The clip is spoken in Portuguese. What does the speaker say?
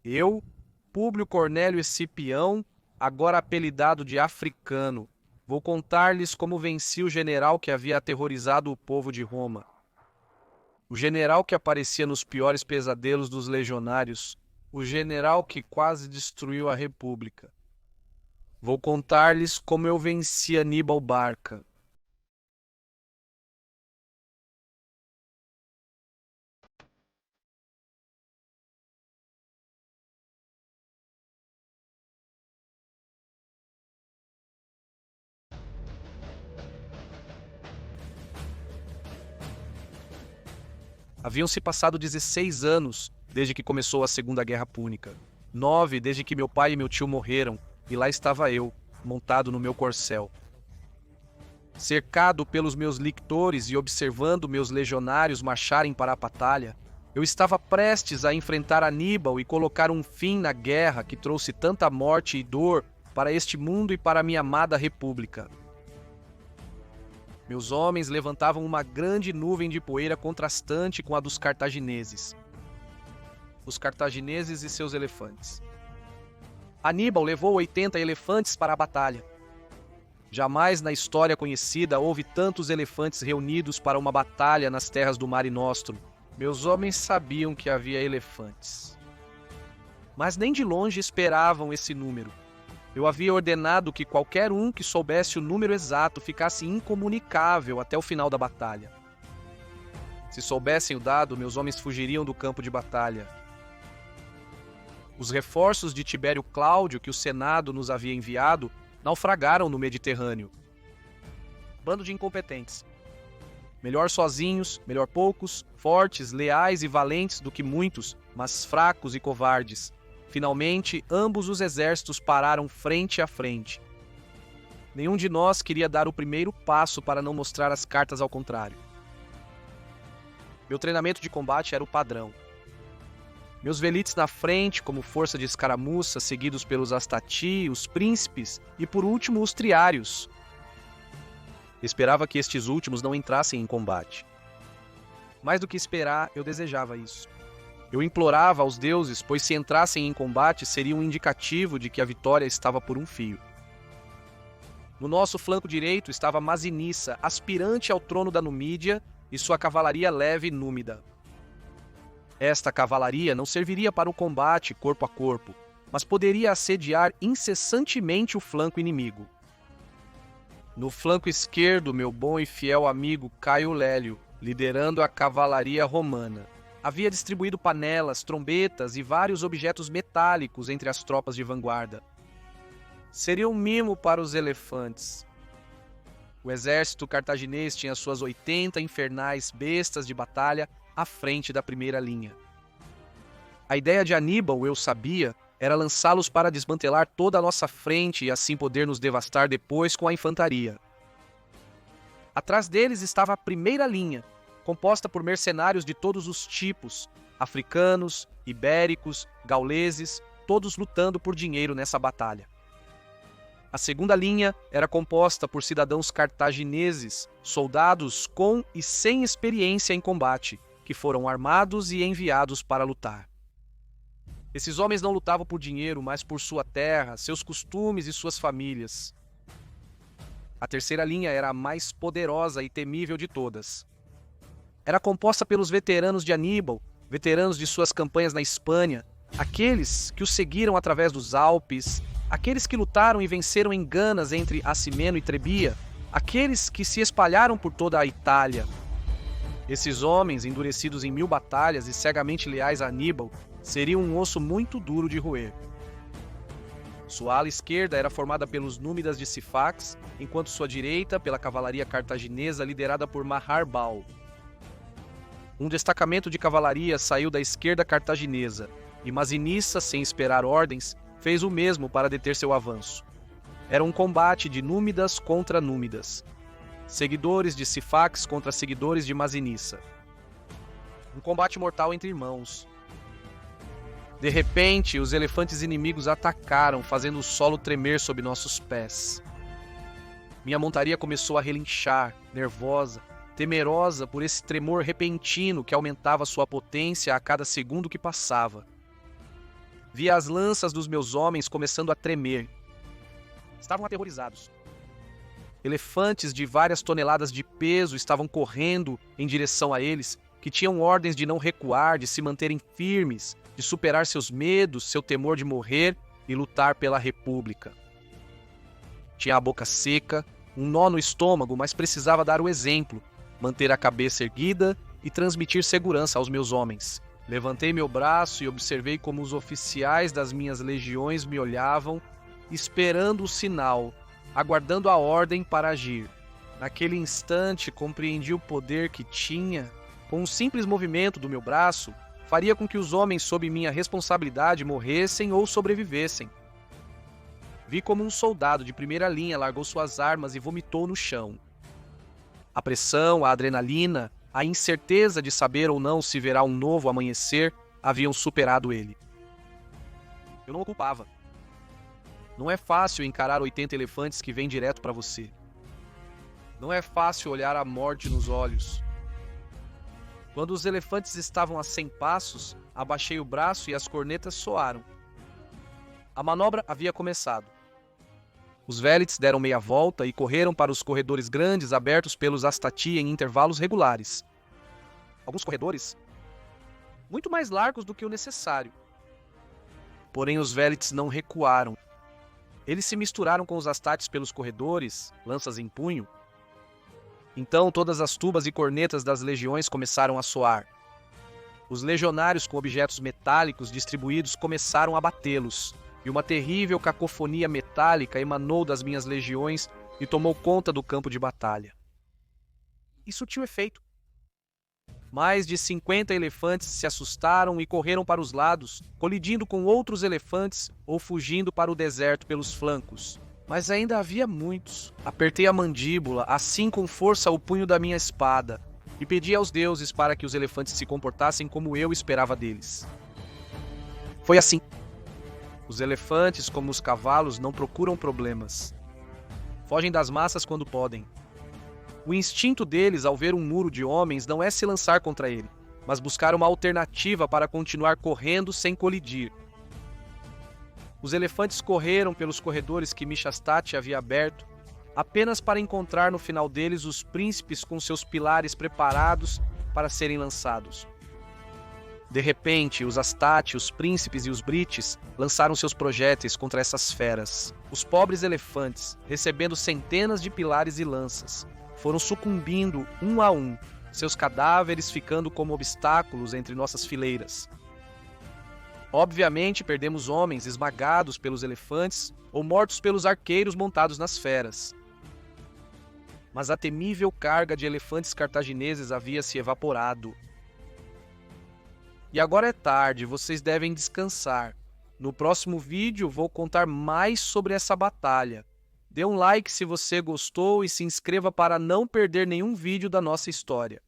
Eu, Públio Cornélio Escipião, agora apelidado de Africano, vou contar-lhes como venci o general que havia aterrorizado o povo de Roma. O general que aparecia nos piores pesadelos dos legionários, o general que quase destruiu a República. Vou contar-lhes como eu venci Aníbal Barca. Haviam-se passado 16 anos desde que começou a Segunda Guerra Púnica. 9 desde que meu pai e meu tio morreram, e lá estava eu, montado no meu corcel. Cercado pelos meus lictores e observando meus legionários marcharem para a batalha, eu estava prestes a enfrentar Aníbal e colocar um fim na guerra que trouxe tanta morte e dor para este mundo e para minha amada república. Meus homens levantavam uma grande nuvem de poeira contrastante com a dos cartagineses. Os cartagineses e seus elefantes. Aníbal levou 80 elefantes para a batalha. Jamais na história conhecida houve tantos elefantes reunidos para uma batalha nas terras do Mare Nostrum. Meus homens sabiam que havia elefantes. Mas nem de longe esperavam esse número. Eu havia ordenado que qualquer um que soubesse o número exato ficasse incomunicável até o final da batalha. Se soubessem o dado, meus homens fugiriam do campo de batalha. Os reforços de Tibério Cláudio que o Senado nos havia enviado naufragaram no Mediterrâneo. Bando de incompetentes. Melhor sozinhos, melhor poucos, fortes, leais e valentes do que muitos, mas fracos e covardes. Finalmente, ambos os exércitos pararam frente a frente. Nenhum de nós queria dar o primeiro passo para não mostrar as cartas ao contrário. Meu treinamento de combate era o padrão. Meus velites na frente, como força de escaramuça, seguidos pelos astati, os príncipes e, por último, os triários. Esperava que estes últimos não entrassem em combate. Mais do que esperar, eu desejava isso. Eu implorava aos deuses, pois se entrassem em combate seria um indicativo de que a vitória estava por um fio. No nosso flanco direito estava Masinissa, aspirante ao trono da Numídia, e sua cavalaria leve e númida. Esta cavalaria não serviria para o combate corpo a corpo, mas poderia assediar incessantemente o flanco inimigo. No flanco esquerdo, meu bom e fiel amigo Caio Lélio, liderando a cavalaria romana, havia distribuído panelas, trombetas e vários objetos metálicos entre as tropas de vanguarda. Seria um mimo para os elefantes. O exército cartaginês tinha suas 80 infernais bestas de batalha à frente da primeira linha. A ideia de Aníbal, eu sabia, era lançá-los para desmantelar toda a nossa frente e assim poder nos devastar depois com a infantaria. Atrás deles estava a primeira linha, composta por mercenários de todos os tipos, africanos, ibéricos, gauleses, todos lutando por dinheiro nessa batalha. A segunda linha era composta por cidadãos cartagineses, soldados com e sem experiência em combate, que foram armados e enviados para lutar. Esses homens não lutavam por dinheiro, mas por sua terra, seus costumes e suas famílias. A terceira linha era a mais poderosa e temível de todas. Era composta pelos veteranos de Aníbal, veteranos de suas campanhas na Espanha, aqueles que o seguiram através dos Alpes, aqueles que lutaram e venceram em Ganas entre Acimeno e Trebia, aqueles que se espalharam por toda a Itália. Esses homens, endurecidos em 1000 batalhas e cegamente leais a Aníbal, seriam um osso muito duro de roer. Sua ala esquerda era formada pelos númidas de Sifax, enquanto sua direita pela cavalaria cartaginesa liderada por Maharbal. Um destacamento de cavalaria saiu da esquerda cartaginesa, e Masinissa, sem esperar ordens, fez o mesmo para deter seu avanço. Era um combate de númidas contra númidas. Seguidores de Sifax contra seguidores de Masinissa. Um combate mortal entre irmãos. De repente, os elefantes inimigos atacaram, fazendo o solo tremer sob nossos pés. Minha montaria começou a relinchar, nervosa, temerosa por esse tremor repentino que aumentava sua potência a cada segundo que passava. Vi as lanças dos meus homens começando a tremer. Estavam aterrorizados. Elefantes de várias toneladas de peso estavam correndo em direção a eles, que tinham ordens de não recuar, de se manterem firmes, de superar seus medos, seu temor de morrer e lutar pela República. Tinha a boca seca, um nó no estômago, mas precisava dar o exemplo, manter a cabeça erguida e transmitir segurança aos meus homens. Levantei meu braço e observei como os oficiais das minhas legiões me olhavam, esperando o sinal, aguardando a ordem para agir. Naquele instante, compreendi o poder que tinha. Com um simples movimento do meu braço, faria com que os homens sob minha responsabilidade morressem ou sobrevivessem. Vi como um soldado de primeira linha largou suas armas e vomitou no chão. A pressão, a adrenalina, a incerteza de saber ou não se verá um novo amanhecer haviam superado ele. Eu não o culpava. Não é fácil encarar 80 elefantes que vêm direto para você. Não é fácil olhar a morte nos olhos. Quando os elefantes estavam a 100 passos, abaixei o braço e as cornetas soaram. A manobra havia começado. Os Velites deram meia volta e correram para os corredores grandes abertos pelos Astati em intervalos regulares. Alguns corredores muito mais largos do que o necessário. Porém, os Velites não recuaram. Eles se misturaram com os Astates pelos corredores, lanças em punho. Então todas as tubas e cornetas das legiões começaram a soar. Os legionários com objetos metálicos distribuídos começaram a batê-los, e uma terrível cacofonia metálica emanou das minhas legiões e tomou conta do campo de batalha. Isso tinha efeito. Mais de 50 elefantes se assustaram e correram para os lados, colidindo com outros elefantes ou fugindo para o deserto pelos flancos. Mas ainda havia muitos. Apertei a mandíbula, assim com força o punho da minha espada, e pedi aos deuses para que os elefantes se comportassem como eu esperava deles. Foi assim. Os elefantes, como os cavalos, não procuram problemas. Fogem das massas quando podem. O instinto deles ao ver um muro de homens não é se lançar contra ele, mas buscar uma alternativa para continuar correndo sem colidir. Os elefantes correram pelos corredores que Mishastati havia aberto, apenas para encontrar no final deles os príncipes com seus pilares preparados para serem lançados. De repente, os Astati, os príncipes e os Brites lançaram seus projéteis contra essas feras. Os pobres elefantes, recebendo centenas de pilares e lanças, foram sucumbindo um a um, seus cadáveres ficando como obstáculos entre nossas fileiras. Obviamente, perdemos homens esmagados pelos elefantes ou mortos pelos arqueiros montados nas feras. Mas a temível carga de elefantes cartagineses havia se evaporado. E agora é tarde, vocês devem descansar. No próximo vídeo vou contar mais sobre essa batalha. Dê um like se você gostou e se inscreva para não perder nenhum vídeo da nossa história.